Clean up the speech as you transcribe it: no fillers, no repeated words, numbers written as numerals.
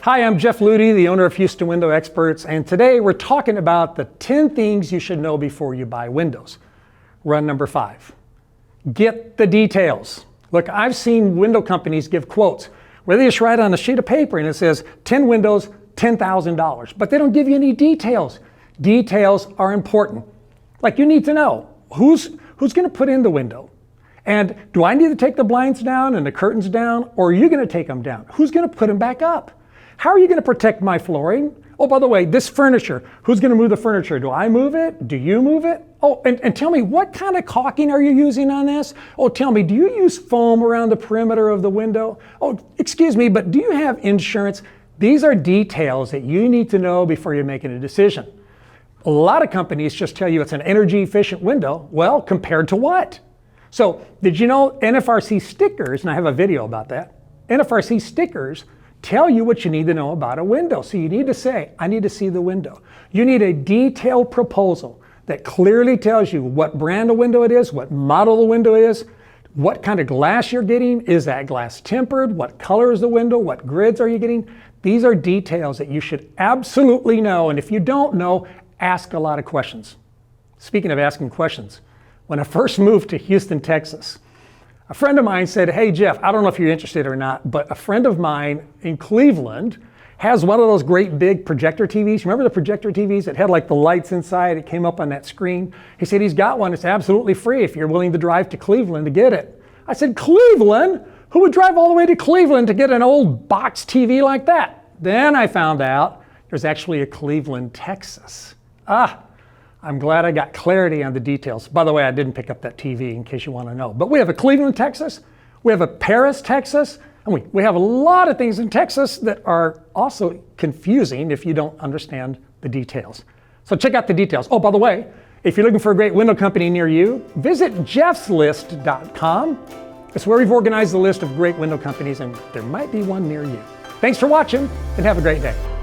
Hi, I'm Jeff Ludy, the owner of Houston Window Experts, and today we're talking about the 10 things you should know before you buy windows. Run number 5. Get the details. Look, I've seen window companies give quotes where they just write on a sheet of paper and it says 10 windows, $10,000, but they don't give you any details. Details are important. Like, you need to know who's going to put in the window. And do I need to take the blinds down and the curtains down, or are you going to take them down? Who's going to put them back up? How are you going to protect my flooring? Oh, by the way, this furniture, who's going to move the furniture? Do I move it? Do you move it? Oh, and tell me, what kind of caulking are you using on this? Oh, tell me, do you use foam around the perimeter of the window? Oh, excuse me, but do you have insurance? These are details that you need to know before you're making a decision. A lot of companies just tell you it's an energy efficient window. Well, compared to what? So, did you know NFRC stickers, and I have a video about that, NFRC stickers tell you what you need to know about a window. So you need to say, I need to see the window. You need a detailed proposal that clearly tells you what brand of window it is, what model the window is, what kind of glass you're getting, is that glass tempered, what color is the window, what grids are you getting. These are details that you should absolutely know, and if you don't know, ask a lot of questions. Speaking of asking questions, when I first moved to Houston, Texas, a friend of mine said, hey Jeff, I don't know if you're interested or not, but a friend of mine in Cleveland has one of those great big projector TVs. Remember the projector TVs that had like the lights inside? It came up on that screen. He said he's got one. It's absolutely free if you're willing to drive to Cleveland to get it. I said, Cleveland? Who would drive all the way to Cleveland to get an old box TV like that? Then I found out there's actually a Cleveland, Texas. I'm glad I got clarity on the details. By the way, I didn't pick up that TV in case you want to know. But we have a Cleveland, Texas. We have a Paris, Texas. And we have a lot of things in Texas that are also confusing if you don't understand the details. So check out the details. Oh, by the way, if you're looking for a great window company near you, visit jeffslist.com. It's where we've organized the list of great window companies, and there might be one near you. Thanks for watching, and have a great day.